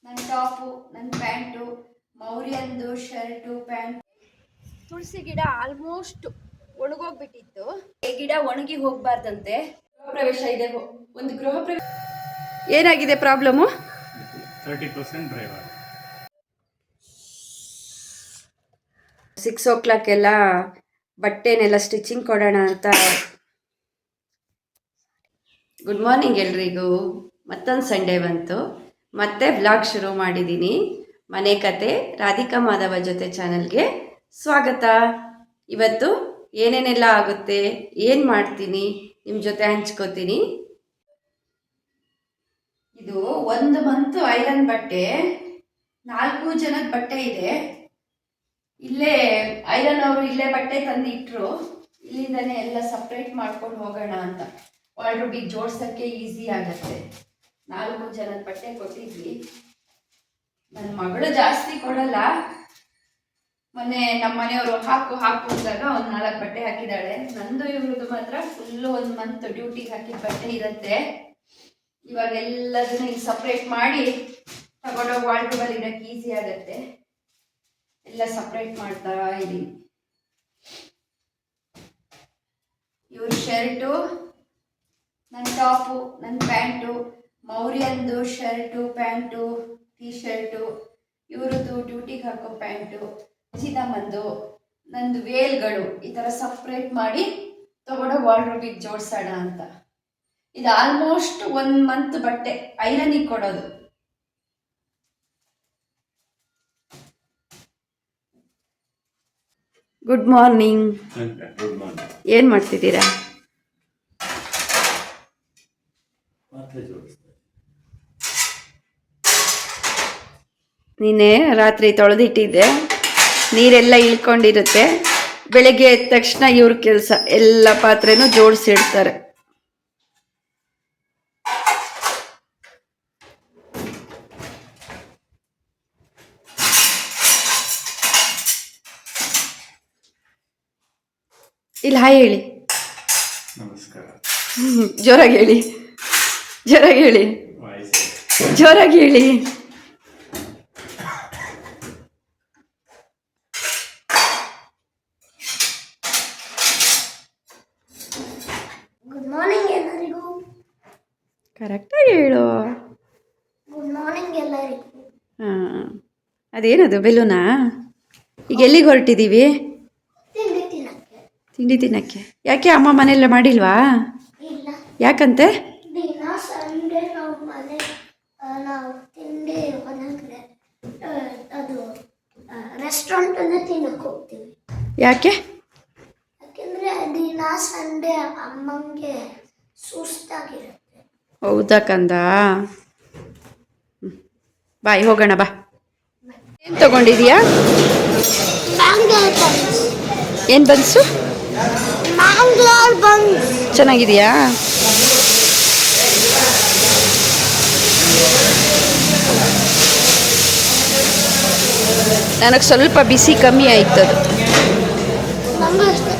ನನ್ನ ಟಾಪು, ನನ್ನ ಪ್ಯಾಂಟು, ಮೌರ್ಯಂದು ಶರ್ಟು ಪ್ಯಾಂಟ್. ತುಳಸಿ ಗಿಡ ಆಲ್ಮೋಸ್ಟ್ ಒಣಗೋಗ್ಬಿಟ್ಟಿತ್ತು. ಈ ಗಿಡ ಒಣಗಿ ಹೋಗ್ಬಾರ್ದಂತೆ. ಗೃಹ ಪ್ರವೇಶ ಇದೆ, ಒಂದು ಗೃಹ ಪ್ರವೇಶ. ಏನಾಗಿದೆ ಪ್ರಾಬ್ಲಮ್ಮು? 30% ಡ್ರೈವರ್. 6 o'clock ಎಲ್ಲ ಬಟ್ಟೆನೆಲ್ಲ ಸ್ಟಿಚಿಂಗ್ ಕೊಡೋಣ ಅಂತ. ಗುಡ್ ಮಾರ್ನಿಂಗ್ ಎಲ್ರಿಗೂ. ಮತ್ತೊಂದು ಸಂಡೇ ಬಂತು, ಮತ್ತೆ ವ್ಲಾಗ್ ಶುರು ಮಾಡಿದ್ದೀನಿ. ಮನೆ ಕತೆ ರಾಧಿಕಾ ಮಾಧವ ಜೊತೆ ಚಾನಲ್ಗೆ ಸ್ವಾಗತ. ಇವತ್ತು ಏನೇನೆಲ್ಲ ಆಗುತ್ತೆ, ಏನು ಮಾಡ್ತೀನಿ ನಿಮ್ಮ ಜೊತೆ ಹಂಚ್ಕೋತೀನಿ. ಇದು 1 ಮಂತ್ ಐರನ್ ಬಟ್ಟೆ, 4 ಜನದ ಬಟ್ಟೆ ಇದೆ. ಇಲ್ಲೇ ಐರನ್ ಅವರು ಇಲ್ಲೇ ಬಟ್ಟೆ ತಂದು ಇಟ್ಟರು. ಇಲ್ಲಿಂದನೇ ಎಲ್ಲ ಸಪ್ರೇಟ್ ಮಾಡ್ಕೊಂಡು ಹೋಗೋಣ ಅಂತ. ವಾರ್ಡ್ರೋಬಿಗೆ ಜೋಡ್ಸೋಕ್ಕೆ ಈಸಿ ಆಗುತ್ತೆ. 4 ಜನದ ಬಟ್ಟೆ ಕೊಟ್ಟಿದ್ವಿ. ನನ್ನ ಮಗಳು ಜಾಸ್ತಿ ಕೊಡಲ್ಲ. ಮೊನ್ನೆ ನಮ್ಮ ಮನೆಯವರು ಹಾಕು ಅಂದಾಗ ಒಂದು 4 ಬಟ್ಟೆ ಹಾಕಿದ್ದಾಳೆ. ನಂದು ಇವ್ರದ್ದು ಮಾತ್ರ ಫುಲ್ಲು 1 ಮಂತ್ ಡ್ಯೂಟಿಗೆ ಹಾಕಿದ ಬಟ್ಟೆ ಇರುತ್ತೆ. ಇವಾಗ ಎಲ್ಲದನ್ನ ಈಗ ಸಪ್ರೇಟ್ ಮಾಡಿ ತಗೊಂಡೋಗಿ ವಾರ್ಡ್ರೋಬಲ್ಲಿ ಇಡಕ್ಕೆ ಈಸಿ ಆಗುತ್ತೆ. ಎಲ್ಲ ಸಪ್ರೇಟ್ ಮಾಡ್ತಾ ಇದ್ದೀನಿ. ಇವ್ರ ಶರ್ಟು, ನನ್ನ ಟಾಪು, ನನ್ನ ಪ್ಯಾಂಟು, ಮೌರ್ಯಂದು ಶರ್ಟು ಪ್ಯಾಂಟು ಟೀ ಶರ್ಟು, ಇವ್ರದ್ದು ಡ್ಯೂಟಿಗೆ ಹಾಕೋ ಪ್ಯಾಂಟು, ಚಿನ್ನಮ್ಮಂದು, ನಂದು ವೇಲ್ಗಳು ಈ ಥರ ಸಪ್ರೇಟ್ ಮಾಡಿ ತಗೊಂಡೋಗಿ ವಾರ್ಡ್ರೋಬಿಗೆ ಜೋಡಿಸೋಣ ಅಂತ. ಇದು ಆಲ್ಮೋಸ್ಟ್ 1 ಮಂತ್ ಬಟ್ಟೆ ಐರನಿಗೆ ಕೊಡೋದು. Good morning. ಏನು ಮಾಡ್ತಿದ್ದೀರಾ? ನೀನೆ ರಾತ್ರಿ ತೊಳೆದಿಟ್ಟಿದ್ದೆ, ನೀರೆಲ್ಲ ಇಳ್ಕೊಂಡಿರುತ್ತೆ. ಬೆಳಗ್ಗೆ ಎದ್ದ ತಕ್ಷಣ ಇವ್ರ ಕೆಲಸ ಎಲ್ಲ ಪಾತ್ರೆನೂ ಜೋಡಿಸಿಡ್ತಾರೆ. ಇಲ್ಲಿ ಹಾಯ್ ಹೇಳಿ. ನಮಸ್ಕಾರ. ಜೋರಾಗಿ ಹೇಳಿ, ಜೋರಾಗಿ ಹೇಳಿ, ಜೋರಾಗಿ ಹೇಳಿ. ಗುಡ್ ಮಾರ್ನಿಂಗ್ ಎಲ್ಲರಿಗೂ. ಕರೆಕ್ಟಾಗಿ ಹೇಳು. ಗುಡ್ ಮಾರ್ನಿಂಗ್ ಎಲ್ಲರಿಗೂ. ಹಾಂ, ಅದೇನದು ಬೆಲೂನಾ? ಈಗ ಎಲ್ಲಿಗೆ ಹೊರಟಿದ್ದೀವಿ? ತಿಂಡಿ ತಿನ್ನಕ್ಕೆ. ತಿಂಡಿ ತಿನ್ನಕ್ಕೆ. ಯಾಕೆ ಅಮ್ಮ ಮನೆಯಲ್ಲ ಮಾಡಿಲ್ವಾ? ಇಲ್ಲ, ಯಾಕಂತೆ? ದಿನ ಸಂಡೇ ನಾವು ತಿಂಡಿ ಮನೆಗೆ ಅದು ರೆಸ್ಟೋರೆಂಟಲ್ಲೇ ತಿನ್ನಕ್ಕೆ ಹೋಗ್ತೀವಿ. ಯಾಕೆ? ಯಾಕೆಂದರೆ ದಿನ ಸಂಡೇ ಅಮ್ಮಂಗೆ ಸುಸ್ತಾಗಿರುತ್ತೆ. ಹೌದಾ ಕಂದ? ಬಾಯ್ ಹೋಗೋಣ ಬಾ. ಏನು ತಗೊಂಡಿದೀಯಾ? ಮ್ಯಾಂಗ್ಳೂರ್ ಬನ್ಸ್. ಏನು ಬನ್ಸು? ಮ್ಯಾಂಗ್ಳೂರ್ ಬನ್ಸ್. ಚೆನ್ನಾಗಿದೆಯಾ? ನನಗೆ ಸ್ವಲ್ಪ ಬಿಸಿ ಕಮ್ಮಿ ಆಯ್ತು ಅದು. ನಮಗೂ ಅಷ್ಟೇ,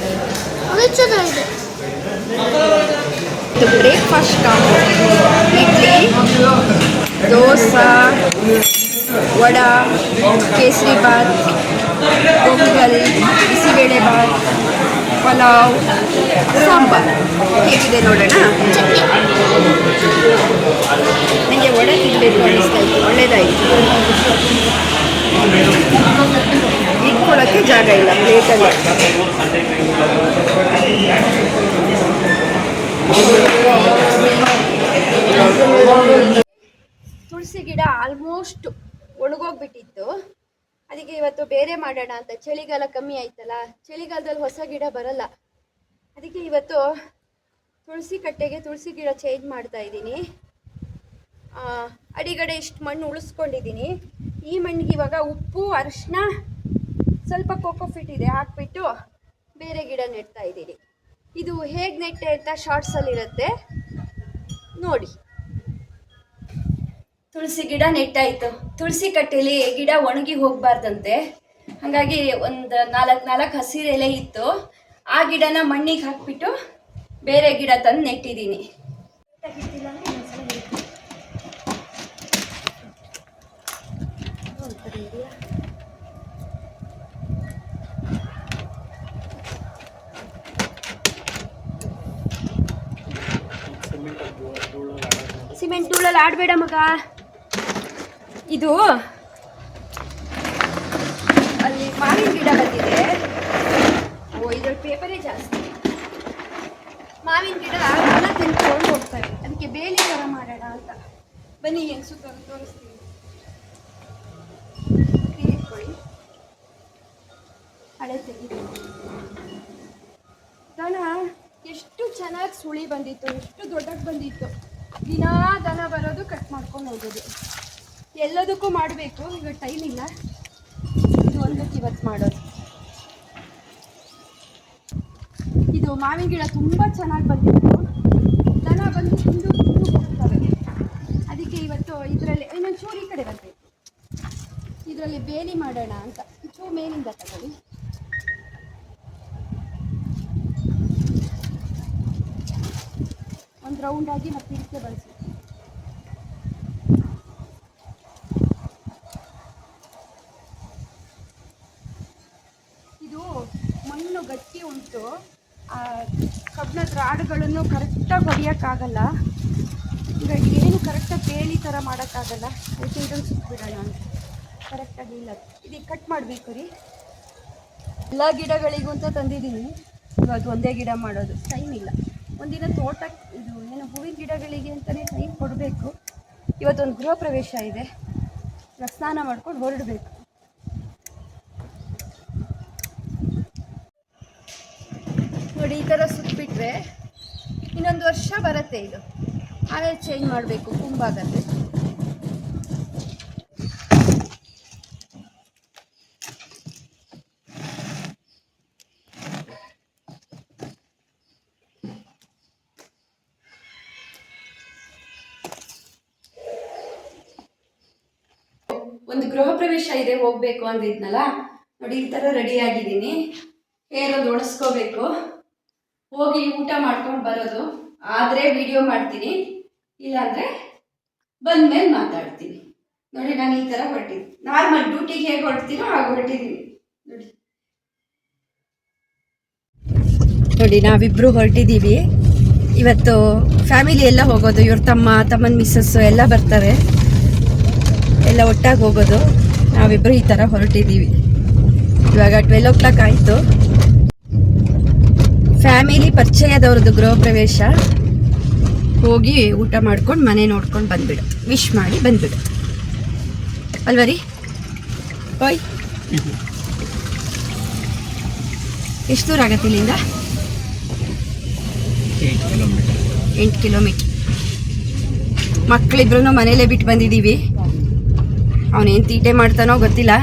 ಅದು ಚೆನ್ನಾಗಿದೆ. ಇದು ಬ್ರೇಕ್ಫಾಸ್ಟ್ ಕಾಂಬೋ. ಇಡ್ಲಿ, ದೋಸೆ, ವಡಾ, ಕೇಸರಿ ಬಾತ್, ಪೊಂಗಲ್, ಬಿಸಿಬೇಳೆ ಬಾತ್, ಪಲಾವ್, ಸಾಂಬಾರ್. ಹೇಗಿದೆ ನೋಡೋಣ. ನನಗೆ ವಡೆ ತಿನ್ನಬೇಕು ಅನ್ನಿಸ್ತಾ ಇತ್ತು. ಒಳ್ಳೆಯದಾಯಿತು. ಇಟ್ಕೊಳ್ಳೋಕ್ಕೆ ಜಾಗ ಇಲ್ಲ ಪ್ಲೇಟಲ್ಲಿ. ತುಳಸಿ ಗಿಡ ಆಲ್ಮೋಸ್ಟ್ ಒಣಗೋಗ್ಬಿಟ್ಟಿತ್ತು. ಅದಕ್ಕೆ ಇವತ್ತು ಬೇರೆ ಮಾಡೋಣ ಅಂತ. ಚಳಿಗಾಲ ಕಮ್ಮಿ ಆಯ್ತಲ್ಲ, ಚಳಿಗಾಲದಲ್ಲಿ ಹೊಸ ಗಿಡ ಬರಲ್ಲ. ಅದಕ್ಕೆ ಇವತ್ತು ತುಳಸಿ ಕಟ್ಟೆಗೆ ತುಳಸಿ ಗಿಡ ಚೇಂಜ್ ಮಾಡ್ತಾ ಇದ್ದೀನಿ. ಅಡಿಗಡೆ ಇಷ್ಟು ಮಣ್ಣು ಉಳಿಸ್ಕೊಂಡಿದ್ದೀನಿ. ಈ ಮಣ್ಣಿಗೆ ಇವಾಗ ಉಪ್ಪು, ಅರಿಶಿನ, ಸ್ವಲ್ಪ ಕೋಕೋಫಿಟ್ ಇದೆ ಹಾಕ್ಬಿಟ್ಟು ಬೇರೆ ಗಿಡ ನೆಡ್ತಾ ಇದ್ದೀನಿ. ಇದು ಹೇಗೆ ನೆಟ್ಟೆ ಅಂತ ಶಾರ್ಟ್ಸಲ್ಲಿರುತ್ತೆ ನೋಡಿ. ತುಳಸಿ ಗಿಡ ನೆಟ್ಟಾಯಿತು. ತುಳಸಿ ಕಟ್ಟೆಯಲ್ಲಿ ಗಿಡ ಒಣಗಿ ಹೋಗಬಾರ್ದಂತೆ. ಹಾಗಾಗಿ ಒಂದು 4 ಹಸಿರು ಎಲೆ ಇತ್ತು. ಆ ಗಿಡನ ಮಣ್ಣಿಗೆ ಹಾಕ್ಬಿಟ್ಟು ಬೇರೆ ಗಿಡ ತಂದು ನೆಟ್ಟಿದ್ದೀನಿ. ಇದೆಯಾ? ಸಿಮೆಂಟ್ ಧೂಳಲ್ಲಿ ಆಡಬೇಡ ಮಗ. ಇದು ಅಲ್ಲಿ ಮಾವಿನ ಗಿಡ ಬಂದಿದೆ. ಓ, ಇದ್ರಲ್ಲಿ ಪೇಪರೇ ಜಾಸ್ತಿ. ಮಾವಿನ ಗಿಡ ಎಲ್ಲ ತಿನ್ಕೊಂಡು ಹೋಗ್ತವೆ. ಅದಕ್ಕೆ ಬೇಲಿ ಥರ ಮಾಡೋಣ ಅಂತ. ಬನ್ನಿ, ಹೆಂಗೆ ಸುತ್ತ ತೋರಿಸ್ತೀನಿ. ಇಟ್ಕೊಳ್ಳಿ, ಹಳೆ ತೆಗೀರಿ. ದನ ಎಷ್ಟು ಚೆನ್ನಾಗಿ ಸುಳಿ ಬಂದಿತ್ತು, ಎಷ್ಟು ದೊಡ್ಡಕ್ಕೆ ಬಂದಿತ್ತು. ದಿನಾ ದನ ಬರೋದು, ಕಟ್ ಮಾಡ್ಕೊಂಡು ಹೋಗೋದು. ಎಲ್ಲದಕ್ಕೂ ಮಾಡಬೇಕು. ಈಗ ಟೈಮ್ ಇಲ್ಲ. ಇದು ಒಂದಕ್ಕೆ ಇವತ್ತು ಮಾಡೋದು. ಇದು ಮಾವಿನ ಗಿಡ ತುಂಬ ಚೆನ್ನಾಗಿ ಬಂದಿತ್ತು. ದನ ಬಂದು ತಿಂದು ಹೋಗ್ತವೆ. ಅದಕ್ಕೆ ಇವತ್ತು ಇದರಲ್ಲಿ ಇನ್ನೊಂದು ಚೂರು ಈ ಕಡೆ ಬರಬೇಕು. ಇದರಲ್ಲಿ ಬೇಲಿ ಮಾಡೋಣ ಅಂತ. ಚೂರು ಮೇಲಿಂದ ತಗೊಳ್ಳಿ. ಒಂದು ರೌಂಡ್ ಆಗಿ ಮತ್ತೆ ಇದಕ್ಕೆ ಬಳಸಿ. ಇದು ಮಣ್ಣು ಗಟ್ಟಿ ಉಂಟು. ಕಬ್ಬಿಣದ ರಾಡುಗಳನ್ನು ಕರೆಕ್ಟಾಗಿ ಹೊಡೆಯೋಕ್ಕಾಗಲ್ಲ. ಈಗ ಏನು ಕರೆಕ್ಟಾಗಿ ಬೇಲಿ ಥರ ಮಾಡೋಕ್ಕಾಗಲ್ಲ. ಅದಕ್ಕೆ ಇದನ್ನು ಸುತ್ತಬಿಡೋಣ ಅಂತ. ಕರೆಕ್ಟಾಗಿ ಇಲ್ಲ, ಇದಕ್ಕೆ ಕಟ್ ಮಾಡಬೇಕು ರೀ. ಎಲ್ಲ ಗಿಡಗಳಿಗೂ ಅಂತ ತಂದಿದ್ದೀನಿ. ಇವಾಗ ಒಂದೇ ಗಿಡ ಮಾಡೋದು ಟೈಮ್ ಇಲ್ಲ. ಒಂದಿನ ತೋಟಕ್ಕೆ ಇದು ಏನು ಹೂವಿನ ಗಿಡಗಳಿಗೆ ಅಂತಲೇ ಟೈಮ್ ಕೊಡಬೇಕು. ಇವತ್ತೊಂದು ಗೃಹ ಪ್ರವೇಶ ಇದೆ. ಇವಾಗ ಸ್ನಾನ ಮಾಡ್ಕೊಂಡು ಹೊರಡಬೇಕು. ನೋಡಿ, ಈ ಥರ ಸುತ್ತಬಿಟ್ರೆ ಇನ್ನೊಂದು ವರ್ಷ ಬರುತ್ತೆ ಇದು. ಆಮೇಲೆ ಚೇಂಜ್ ಮಾಡಬೇಕು, ತುಂಬಾಗತ್ತೆ. ಒಂದು ಗೃಹ ಪ್ರವೇಶ ಇದೆ, ಹೋಗ್ಬೇಕು ಅಂದಿದ್ನಲ್ಲ. ನೋಡಿ, ಈ ಥರ ರೆಡಿ ಆಗಿದ್ದೀನಿ. ಹೇರೊಂದು ಒಣಸ್ಕೋಬೇಕು. ಹೋಗಿ ಊಟ ಮಾಡ್ಕೊಂಡು ಬರೋದು. ಆದರೆ ವಿಡಿಯೋ ಮಾಡ್ತೀನಿ, ಇಲ್ಲಾಂದರೆ ಬಂದ್ಮೇಲೆ ಮಾತಾಡ್ತೀನಿ. ನೋಡಿ, ನಾನು ಈ ಥರ ಹೊರಟಿದ್ದೀನಿ. ನಾರ್ಮಲ್ ಡ್ಯೂಟಿಗೆ ಹೇಗೆ ಹೊರಡ್ತೀನೋ ಹಾಗೆ ಹೊರಟಿದ್ದೀನಿ. ನೋಡಿ, ನಾವಿಬ್ಬರು ಹೊರಟಿದ್ದೀವಿ. ಇವತ್ತು ಫ್ಯಾಮಿಲಿ ಎಲ್ಲ ಹೋಗೋದು. ಇವ್ರ ತಮ್ಮನ ಮಿಸ್ಸಸ್ಸು ಎಲ್ಲ ಬರ್ತಾರೆ. ಎಲ್ಲ ಒಟ್ಟಾಗಿ ಹೋಗೋದು. ನಾವಿಬ್ಬರು ಈ ಥರ ಹೊರಟಿದ್ದೀವಿ. ಇವಾಗ 12 o'clock ಆಯಿತು. ಫ್ಯಾಮಿಲಿ ಪರಿಚಯದವ್ರದ್ದು ಗೃಹ ಪ್ರವೇಶ. ಹೋಗಿ ಊಟ ಮಾಡ್ಕೊಂಡು ಮನೆ ನೋಡ್ಕೊಂಡು ಬಂದ್ಬಿಡು. ವಿಶ್ ಮಾಡಿ ಬಂದ್ಬಿಡು ಅಲ್ವಾ ರೀ? ಬಾಯ್. ಎಷ್ಟು ದೂರ ಆಗತ್ತೆ ಇಲ್ಲಿಂದ? 8 ಕಿಲೋಮೀಟರ್. ಮಕ್ಕಳಿಬ್ರು ಮನೇಲೇ ಬಿಟ್ಟು ಬಂದಿದ್ದೀವಿ. ಅವನೇನು ತೀಟೆ ಮಾಡ್ತಾನೋ ಗೊತ್ತಿಲ್ಲ.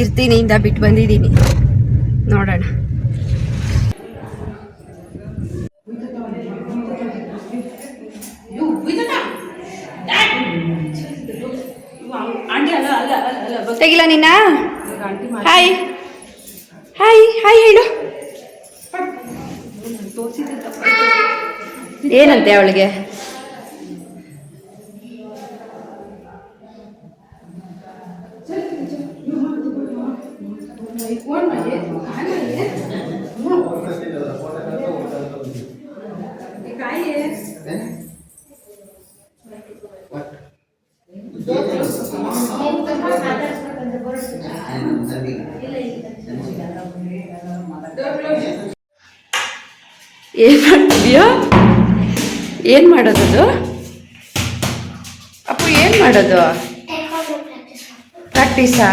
ಇರ್ತೀನಿ ಇಂದ ಬಿಟ್ಟು ಬಂದಿದ್ದೀನಿ. ನೋಡೋಣ. ತೆಗಿಲ್ಲ ನಿನ್ನ. ಹಾಯ್ ಹಾಯ್ ಹಾಯ್ ಹೇಳು. ಏನಂತೆ ಅವಳಿಗೆ? ಏನ್ ಮಾಡ್ತಿದ್ಯೋ? ಏನ್ ಮಾಡೋದದು? ಅಪ್ಪು ಏನ್ ಮಾಡೋದು? ಪ್ರಾಕ್ಟೀಸಾ?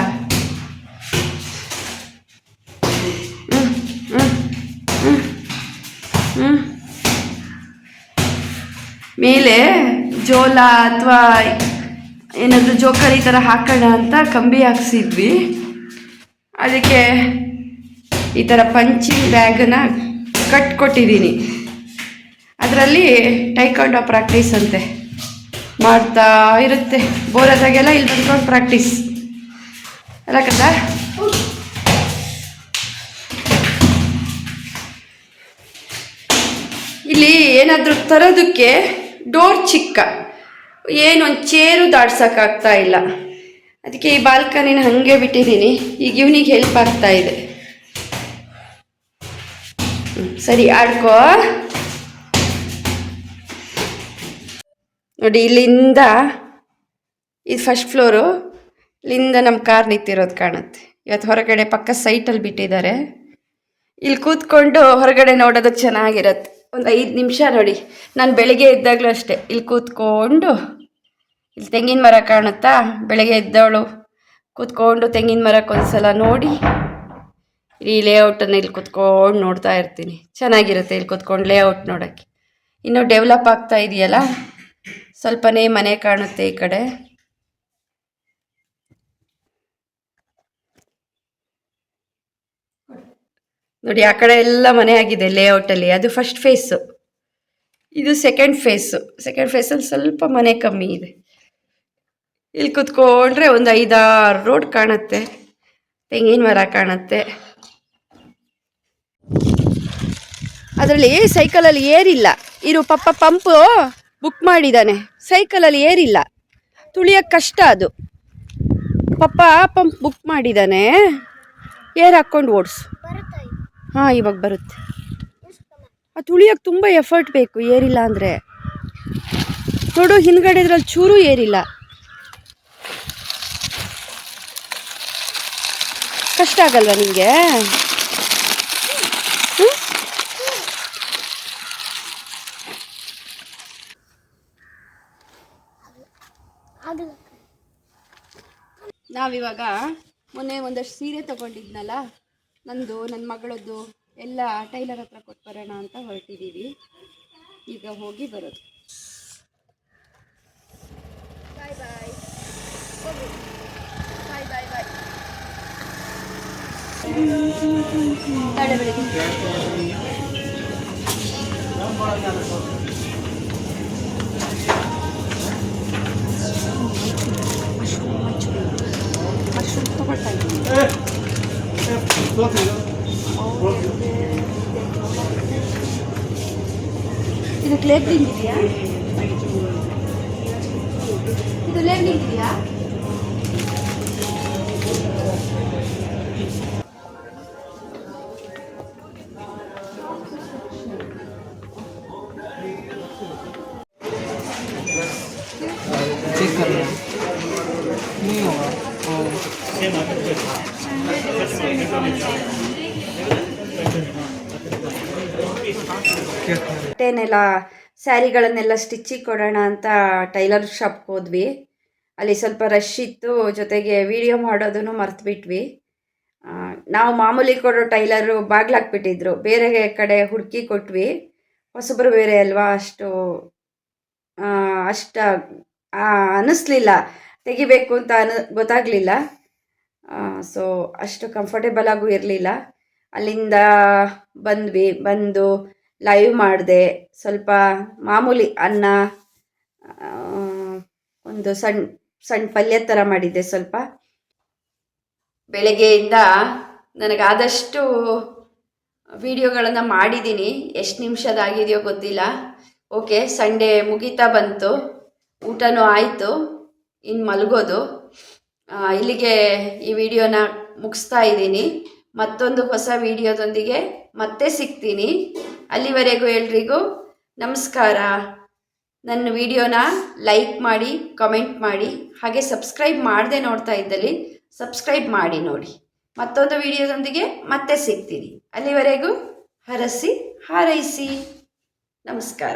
ಮೇಲೆ ಜೋಲ ಅಥವಾ ಏನಾದರೂ ಜೋಕಾಲಿ ಥರ ಹಾಕೋಣ ಅಂತ ಕಂಬಿ ಹಾಕ್ಸಿದ್ವಿ. ಅದಕ್ಕೆ ಈ ಥರ ಪಂಚಿಂಗ್ ಬ್ಯಾಗನ್ನ ಕಟ್ಕೊಟ್ಟಿದ್ದೀನಿ. ಅದರಲ್ಲಿ ಟೈಕಾಂಡೋ ಪ್ರಾಕ್ಟೀಸ್ ಅಂತೆ ಮಾಡ್ತಾ ಇರುತ್ತೆ. ಬೋರಾದಾಗೆಲ್ಲ ಇಲ್ಲಿ ಬಂದ್ಕೊಂಡು ಪ್ರಾಕ್ಟೀಸ್ ಅಲ್ಲ ಕದ. ಇಲ್ಲಿ ಏನಾದರೂ ತರೋದಕ್ಕೆ ಡೋರ್ ಚಿಕ್ಕ, ಏನೊಂದು ಚೇರು ದಾಟ್ಸೋಕ್ಕಾಗ್ತಾ ಇಲ್ಲ. ಅದಕ್ಕೆ ಈ ಬಾಲ್ಕನಿನ ಹಾಗೆ ಬಿಟ್ಟಿದ್ದೀನಿ. ಈಗ ಇವನಿಗೆ ಹೆಲ್ಪ್ ಆಗ್ತಾ ಇದೆ. ಸರಿ ಆಡ್ಕೋ. ನೋಡಿ ಇಲ್ಲಿಂದ ಇದು ಫಸ್ಟ್ ಫ್ಲೋರು, ಇಲ್ಲಿಂದ ನಮ್ಮ ಕಾರ್ ನಿಂತಿರೋದು ಕಾಣುತ್ತೆ. ಇವತ್ತು ಹೊರಗಡೆ ಪಕ್ಕ ಸೈಟಲ್ಲಿ ಬಿಟ್ಟಿದ್ದಾರೆ. ಇಲ್ಲಿ ಕೂತ್ಕೊಂಡು ಹೊರಗಡೆ ನೋಡೋದಕ್ಕೆ ಚೆನ್ನಾಗಿರತ್ತೆ. ಒಂದು 5 ನಿಮಿಷ ನೋಡಿ, ನಾನು ಬೆಳಿಗ್ಗೆ ಎದ್ದಾಗಲೂ ಅಷ್ಟೇ ಇಲ್ಲಿ ಕೂತ್ಕೊಂಡು, ಇಲ್ಲಿ ತೆಂಗಿನ ಮರ ಕಾಣುತ್ತಾ, ಬೆಳಗ್ಗೆ ಎದ್ದವಳು ಕೂತ್ಕೊಂಡು ತೆಂಗಿನ ಮರಕ್ಕೆ ಒಂದ್ಸಲ ನೋಡಿ ಈ ಲೇಔಟನ್ನು ಇಲ್ಲಿ ಕೂತ್ಕೊಂಡು ನೋಡ್ತಾ ಇರ್ತೀನಿ. ಚೆನ್ನಾಗಿರುತ್ತೆ ಇಲ್ಲಿ ಕೂತ್ಕೊಂಡು ಲೇಔಟ್ ನೋಡೋಕ್ಕೆ. ಇನ್ನೂ ಡೆವಲಪ್ ಆಗ್ತಾ ಇದೆಯಲ್ಲ, ಸ್ವಲ್ಪನೇ ಮನೆ ಕಾಣುತ್ತೆ ಈ ಕಡೆ. ನೋಡಿ ಆ ಕಡೆ ಎಲ್ಲ ಮನೆ ಆಗಿದೆ ಲೇಔಟಲ್ಲಿ. ಅದು ಫಸ್ಟ್ ಫೇಸು, ಇದು ಸೆಕೆಂಡ್ ಫೇಸಲ್ಲಿ ಸ್ವಲ್ಪ ಮನೆ ಕಮ್ಮಿ ಇದೆ. ಇಲ್ಲಿ ಕೂತ್ಕೊಂಡ್ರೆ ಒಂದು 5-6 ರೋಡ್ ಕಾಣುತ್ತೆ, ತೆಂಗಿನ ಮರ ಕಾಣುತ್ತೆ. ಅದರಲ್ಲಿ ಸೈಕಲಲ್ಲಿ ಏರಿಲ್ಲ. ಇರು ಪಪ್ಪ ಪಂಪು ಬುಕ್ ಮಾಡಿದ್ದಾನೆ, ಸೈಕಲಲ್ಲಿ ಏರಿಲ್ಲ, ತುಳಿಯೋಕ್ಕೆ ಕಷ್ಟ. ಅದು ಪಪ್ಪ ಪಂಪ್ ಬುಕ್ ಮಾಡಿದ್ದಾನೆ, ಏರ್ ಹಾಕ್ಕೊಂಡು ಓಡಿಸು. ಹಾಂ ಇವಾಗ ಬರುತ್ತೆ. ಅದು ತುಳಿಯೋಕ್ಕೆ ತುಂಬ ಎಫರ್ಟ್ ಬೇಕು, ಏರಿಲ್ಲ ಅಂದರೆ. ನೋಡು ಹಿಂದ್ಗಡೆ ಇದ್ರಲ್ಲಿ ಚೂರು ಏರಿಲ್ಲ, ಕಷ್ಟ ಆಗಲ್ವಾ ನಿಮಗೆ? ನಾವಿವಾಗ ಮೊನ್ನೆ ಒಂದಷ್ಟು ಸೀರೆ ತಗೊಂಡಿದ್ನಲ್ಲ, ನಂದು ನನ್ನ ಮಗಳದ್ದು ಎಲ್ಲ ಟೈಲರ್ ಹತ್ರ ಕೊಟ್ಟು ಬರೋಣ ಅಂತ ಹೊರಟಿದ್ದೀವಿ. ಈಗ ಹೋಗಿ ಬರೋದು. ಬಾಯ್ ಬಾಯ್ ಬಾಯ್ ಬಾಯ್ ಬಾಯ್. ನಾಳೆ ಬೆಳಿಗ್ಗೆ ಮಶ್ರೂಮ್ ತಗೊಳ್ತಾ ಇದ್ದೀನಿ. ಇದಕ್ಕೆ ಲೇಬ್ಲಿಂಗ್ ಇದೆಯಾ? ಇದು ಲೇಬ್ಲಿಂಗ್ ಇದೆಯಾ? ಬಟ್ಟೆನೆಲ್ಲ ಸ್ಯಾರಿಗಳನ್ನೆಲ್ಲ ಸ್ಟಿಚಿಗೆ ಕೊಡೋಣ ಅಂತ ಟೈಲರ್ ಶಾಪ್ಗೆ ಹೋದ್ವಿ. ಅಲ್ಲಿ ಸ್ವಲ್ಪ ರಶ್ ಇತ್ತು, ಜೊತೆಗೆ ವಿಡಿಯೋ ಮಾಡೋದನ್ನು ಮರ್ತುಬಿಟ್ವಿ. ನಾವು ಮಾಮೂಲಿ ಕೊಡೋ ಟೈಲರು ಬಾಗ್ಲಾಕ್ಬಿಟ್ಟಿದ್ರು, ಬೇರೆ ಕಡೆ ಹುಡುಕಿ ಕೊಟ್ವಿ. ಹೊಸಬ್ರು ಬೇರೆ ಅಲ್ವಾ, ಅಷ್ಟು ಅನ್ನಿಸ್ಲಿಲ್ಲ, ತೆಗಿಬೇಕು ಅಂತ ಗೊತ್ತಾಗಲಿಲ್ಲ. ಸೊ ಅಷ್ಟು ಕಂಫರ್ಟೇಬಲ್ ಆಗೂ ಇರಲಿಲ್ಲ. ಅಲ್ಲಿಂದ ಬಂದು ಲೈವ್ ಮಾಡಿದೆ. ಸ್ವಲ್ಪ ಮಾಮೂಲಿ ಅನ್ನ, ಒಂದು ಸಣ್ಣ ಪಲ್ಯ ಥರ ಮಾಡಿದ್ದೆ. ಸ್ವಲ್ಪ ಬೆಳಗ್ಗೆಯಿಂದ ನನಗಾದಷ್ಟು ವಿಡಿಯೋಗಳನ್ನು ಮಾಡಿದ್ದೀನಿ. ಎಷ್ಟು ನಿಮಿಷದಾಗಿದೆಯೋ ಗೊತ್ತಿಲ್ಲ. ಓಕೆ, ಸಂಡೇ ಮುಗೀತಾ ಬಂತು, ಊಟನೂ ಆಯಿತು, ಇನ್ನು ಮಲಗೋದು. ಇಲ್ಲಿಗೆ ಈ ವಿಡಿಯೋನ ಮುಗಿಸ್ತಾ ಇದ್ದೀನಿ. ಮತ್ತೊಂದು ಹೊಸ ವಿಡಿಯೋದೊಂದಿಗೆ ಮತ್ತೆ ಸಿಗ್ತೀನಿ. ಅಲ್ಲಿವರೆಗೂ ಎಲ್ರಿಗೂ ನಮಸ್ಕಾರ. ನನ್ನ ವಿಡಿಯೋನ ಲೈಕ್ ಮಾಡಿ, ಕಮೆಂಟ್ ಮಾಡಿ, ಹಾಗೆ ಸಬ್ಸ್ಕ್ರೈಬ್ ಮಾಡದೆ ನೋಡ್ತಾ ಇದ್ದಲ್ಲಿ ಸಬ್ಸ್ಕ್ರೈಬ್ ಮಾಡಿ ನೋಡಿ. ಮತ್ತೊಂದು ವಿಡಿಯೋದೊಂದಿಗೆ ಮತ್ತೆ ಸಿಗ್ತೀನಿ. ಅಲ್ಲಿವರೆಗೂ ಹರಸಿ ಹಾರೈಸಿ. ನಮಸ್ಕಾರ.